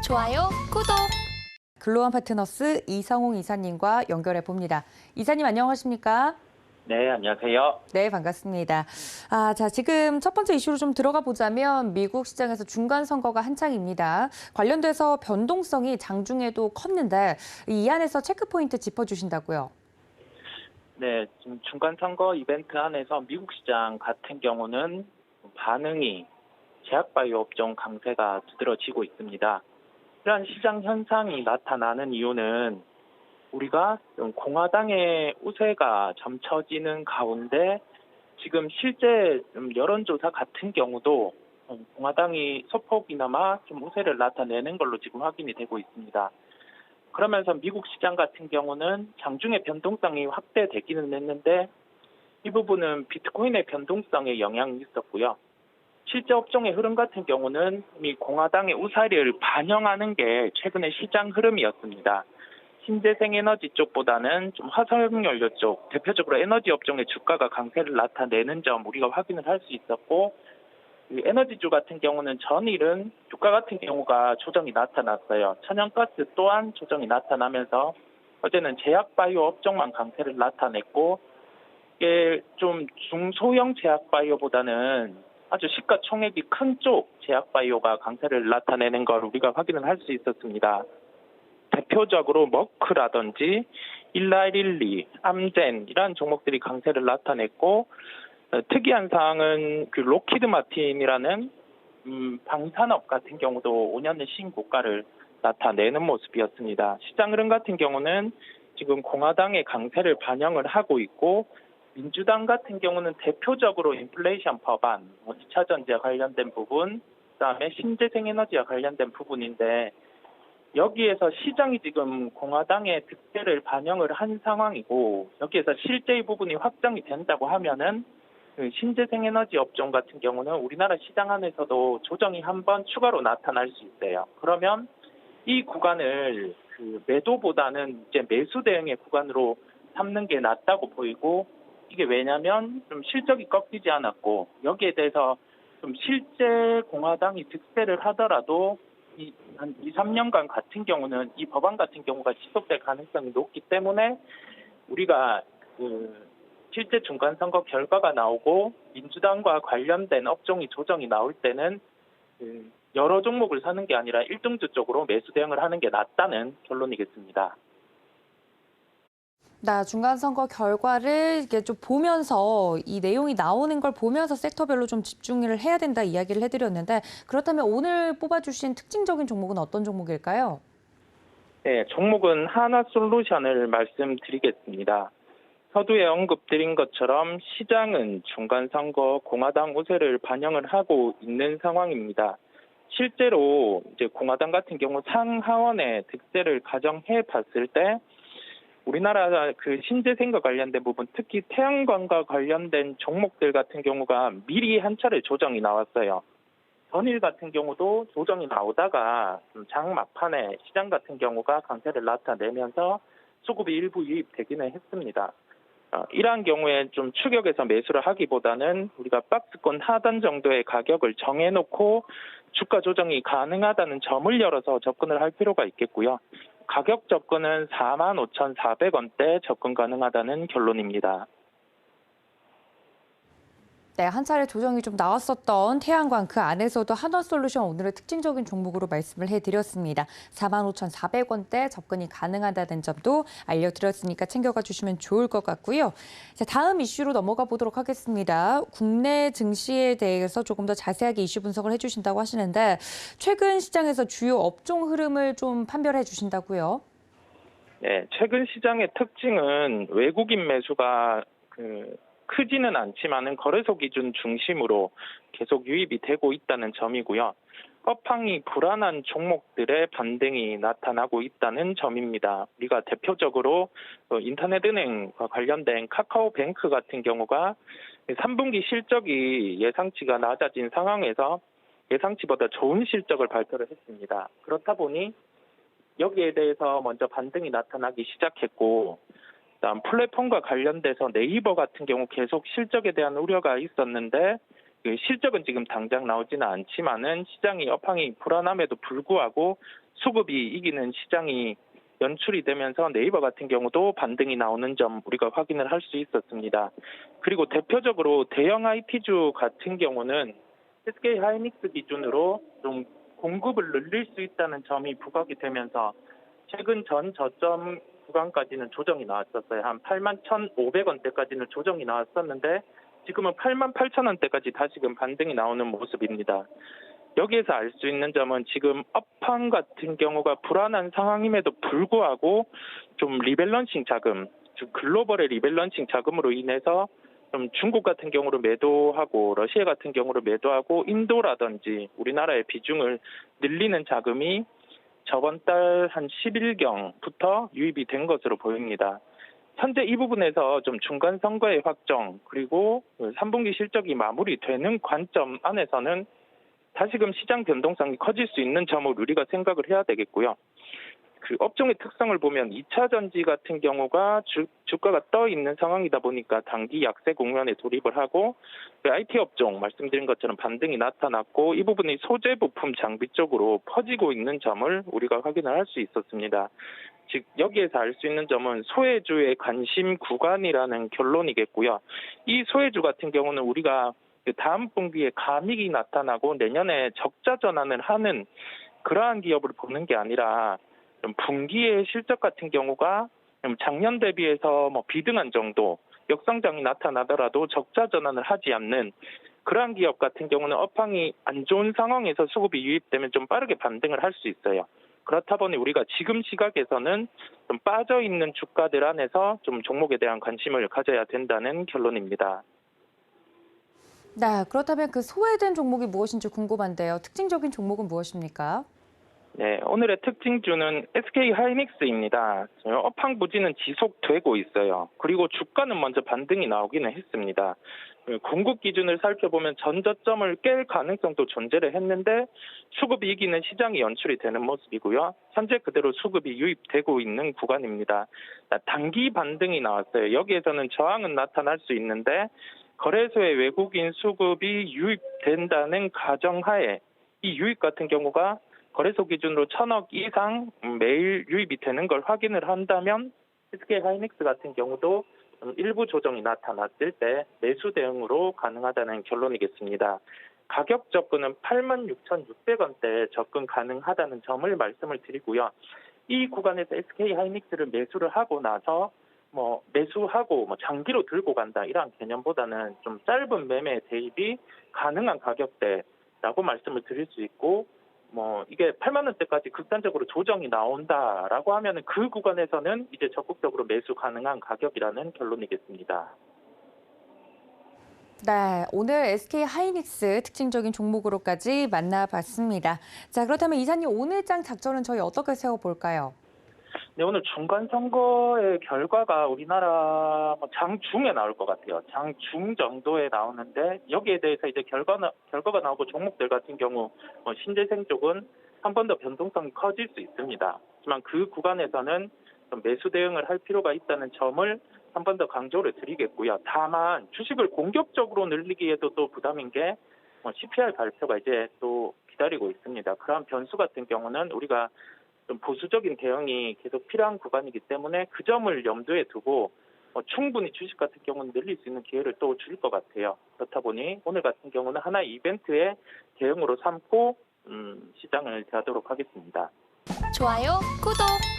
좋아요, 구독. 글로원 파트너스 이성홍 이사님과 연결해 봅니다. 이사님 안녕하십니까? 네, 안녕하세요. 네, 반갑습니다. 자, 지금 첫 번째 이슈로 좀 들어가 보자면 미국 시장에서 중간 선거가 한창입니다. 관련돼서 변동성이 장중에도 컸는데 이 안에서 체크 포인트 짚어주신다고요? 네, 지금 중간 선거 이벤트 안에서 미국 시장 같은 경우는 반응이 제약바이오 업종 강세가 두드러지고 있습니다. 이러한 시장 현상이 나타나는 이유는 우리가 좀 공화당의 우세가 점쳐지는 가운데 지금 실제 여론조사 같은 경우도 공화당이 소폭이나마 좀 우세를 나타내는 걸로 지금 확인이 되고 있습니다. 그러면서 미국 시장 같은 경우는 장중에 변동성이 확대되기는 했는데 이 부분은 비트코인의 변동성에 영향이 있었고요. 실제 업종의 흐름 같은 경우는 이 공화당의 우세를 반영하는 게 최근의 시장 흐름이었습니다. 신재생에너지 쪽보다는 좀 화석연료 쪽, 대표적으로 에너지 업종의 주가가 강세를 나타내는 점 우리가 확인을 할 수 있었고, 이 에너지주 같은 경우는 전일은 주가 같은 경우가 조정이 나타났어요. 천연가스 또한 조정이 나타나면서 어제는 제약바이오 업종만 강세를 나타냈고, 이게 좀 중소형 제약바이오보다는 아주 시가총액이 큰 쪽 제약바이오가 강세를 나타내는 걸 우리가 확인을 할 수 있었습니다. 대표적으로 머크라든지 일라일리, 암젠 이런 종목들이 강세를 나타냈고, 특이한 사항은 그 로키드 마틴이라는 방산업 같은 경우도 5년의 신고가를 나타내는 모습이었습니다. 시장 흐름 같은 경우는 지금 공화당의 강세를 반영을 하고 있고, 민주당 같은 경우는 대표적으로 인플레이션 법안, 2차 전지와 관련된 부분, 그다음에 신재생에너지와 관련된 부분인데, 여기에서 시장이 지금 공화당의 득세를 반영을 한 상황이고, 여기에서 실제 이 부분이 확정이 된다고 하면은 그 신재생에너지 업종 같은 경우는 우리나라 시장 안에서도 조정이 한번 추가로 나타날 수 있어요. 그러면 이 구간을 그 매도보다는 이제 매수 대응의 구간으로 삼는 게 낫다고 보이고, 이게 왜냐면 좀 실적이 꺾이지 않았고, 여기에 대해서 좀 실제 공화당이 득세를 하더라도 한 2, 3년간 같은 경우는 이 법안 같은 경우가 지속될 가능성이 높기 때문에 우리가 실제 중간선거 결과가 나오고 민주당과 관련된 업종이 조정이 나올 때는 여러 종목을 사는 게 아니라 일등주 쪽으로 매수 대응을 하는 게 낫다는 결론이겠습니다. 중간 선거 결과를 이게 좀 보면서 이 내용이 나오는 걸 보면서 섹터별로 좀 집중을 해야 된다 이야기를 해드렸는데, 그렇다면 오늘 뽑아주신 특징적인 종목은 어떤 종목일까요? 네, 종목은 하나솔루션을 말씀드리겠습니다. 서두에 언급드린 것처럼 시장은 중간선거 공화당 우세를 반영을 하고 있는 상황입니다. 실제로 이제 공화당 같은 경우 상하원의 득세를 가정해 봤을 때 우리나라 그 신재생과 관련된 부분, 특히 태양광과 관련된 종목들 같은 경우가 미리 한 차례 조정이 나왔어요. 전일 같은 경우도 조정이 나오다가 장 막판에 시장 같은 경우가 강세를 나타내면서 수급이 일부 유입되기는 했습니다. 이러한 경우에 좀 추격해서 매수를 하기보다는 우리가 박스권 하단 정도의 가격을 정해놓고 주가 조정이 가능하다는 점을 열어서 접근을 할 필요가 있겠고요. 가격 접근은 45,400원대 접근 가능하다는 결론입니다. 네, 한 차례 조정이 좀 나왔었던 태양광, 그 안에서도 한화솔루션 오늘의 특징적인 종목으로 말씀을 해드렸습니다. 45,400원대 접근이 가능하다는 점도 알려드렸으니까 챙겨가 주시면 좋을 것 같고요. 자, 다음 이슈로 넘어가 보도록 하겠습니다. 국내 증시에 대해서 조금 더 자세하게 이슈 분석을 해주신다고 하시는데, 최근 시장에서 주요 업종 흐름을 좀 판별해 주신다고요? 네, 최근 시장의 특징은 외국인 매수가 크지는 않지만은 거래소 기준 중심으로 계속 유입이 되고 있다는 점이고요. 업황이 불안한 종목들의 반등이 나타나고 있다는 점입니다. 우리가 대표적으로 인터넷은행과 관련된 카카오뱅크 같은 경우가 3분기 실적이 예상치가 낮아진 상황에서 예상치보다 좋은 실적을 발표를 했습니다. 그렇다 보니 여기에 대해서 먼저 반등이 나타나기 시작했고, 다음 플랫폼과 관련돼서 네이버 같은 경우 계속 실적에 대한 우려가 있었는데 그 실적은 지금 당장 나오지는 않지만은 시장이 업황이 불안함에도 불구하고 수급이 이기는 시장이 연출이 되면서 네이버 같은 경우도 반등이 나오는 점 우리가 확인을 할 수 있었습니다. 그리고 대표적으로 대형 IT주 같은 경우는 SK 하이닉스 기준으로 좀 공급을 늘릴 수 있다는 점이 부각이 되면서 최근 전 저점 구간까지는 조정이 나왔었어요. 한 81,500원대까지는 조정이 나왔었는데 지금은 88,000원대까지 다시금 반등이 나오는 모습입니다. 여기에서 알 수 있는 점은 지금 업황 같은 경우가 불안한 상황임에도 불구하고 좀 리밸런싱 자금, 즉 글로벌의 리밸런싱 자금으로 인해서 좀 중국 같은 경우로 매도하고 러시아 같은 경우로 매도하고 인도라든지 우리나라의 비중을 늘리는 자금이 저번 달 한 10일경부터 유입이 된 것으로 보입니다. 현재 이 부분에서 좀 중간 선거의 확정 그리고 3분기 실적이 마무리되는 관점 안에서는 다시금 시장 변동성이 커질 수 있는 점을 우리가 생각을 해야 되겠고요. 그 업종의 특성을 보면 2차 전지 같은 경우가 주가가 떠 있는 상황이다 보니까 단기 약세 국면에 돌입을 하고 IT 업종 말씀드린 것처럼 반등이 나타났고 이 부분이 소재 부품 장비 쪽으로 퍼지고 있는 점을 우리가 확인을 할 수 있었습니다. 즉 여기에서 알 수 있는 점은 소외주의 관심 구간이라는 결론이겠고요. 이 소외주 같은 경우는 우리가 다음 분기에 감익이 나타나고 내년에 적자 전환을 하는 그러한 기업을 보는 게 아니라 좀 분기의 실적 같은 경우가 작년 대비해서 비등한 정도 역성장이 나타나더라도 적자 전환을 하지 않는 그러한 기업 같은 경우는 업황이 안 좋은 상황에서 수급이 유입되면 좀 빠르게 반등을 할 수 있어요. 그렇다 보니 우리가 지금 시각에서는 좀 빠져 있는 주가들 안에서 좀 종목에 대한 관심을 가져야 된다는 결론입니다. 네, 그렇다면 그 소외된 종목이 무엇인지 궁금한데요. 특징적인 종목은 무엇입니까? 네, 오늘의 특징주는 SK 하이닉스입니다. 업황 부진은 지속되고 있어요. 그리고 주가는 먼저 반등이 나오기는 했습니다. 공급 기준을 살펴보면 전저점을 깰 가능성도 존재를 했는데 수급이 이기는 시장이 연출이 되는 모습이고요. 현재 그대로 수급이 유입되고 있는 구간입니다. 단기 반등이 나왔어요. 여기에서는 저항은 나타날 수 있는데 거래소에 외국인 수급이 유입된다는 가정하에 이 유입 같은 경우가 거래소 기준으로 1,000억 이상 매일 유입이 되는 걸 확인을 한다면 SK 하이닉스 같은 경우도 일부 조정이 나타났을 때 매수 대응으로 가능하다는 결론이겠습니다. 가격 접근은 86,600원대 접근 가능하다는 점을 말씀을 드리고요. 이 구간에서 SK 하이닉스를 매수를 하고 나서 매수하고 장기로 들고 간다 이런 개념보다는 좀 짧은 매매 대입이 가능한 가격대라고 말씀을 드릴 수 있고 이게 8만 원대까지 극단적으로 조정이 나온다라고 하면은 그 구간에서는 이제 적극적으로 매수 가능한 가격이라는 결론이겠습니다. 네, 오늘 SK 하이닉스 특징적인 종목으로까지 만나봤습니다. 자, 그렇다면 이사님 오늘 장 작전은 저희 어떻게 세워볼까요? 네, 오늘 중간 선거의 결과가 우리나라 장중에 나올 것 같아요. 장중 정도에 나오는데 여기에 대해서 이제 결과가 나오고 종목들 같은 경우 신재생 쪽은 한 번 더 변동성이 커질 수 있습니다. 하지만 그 구간에서는 좀 매수 대응을 할 필요가 있다는 점을 한 번 더 강조를 드리겠고요. 다만 주식을 공격적으로 늘리기에도 또 부담인 게 CPI 발표가 이제 또 기다리고 있습니다. 그런 변수 같은 경우는 우리가 좀 보수적인 대응이 계속 필요한 구간이기 때문에 그 점을 염두에 두고 충분히 주식 같은 경우는 늘릴 수 있는 기회를 또 줄 것 같아요. 그렇다 보니 오늘 같은 경우는 하나의 이벤트의 대응으로 삼고 시장을 대하도록 하겠습니다. 좋아요, 구독!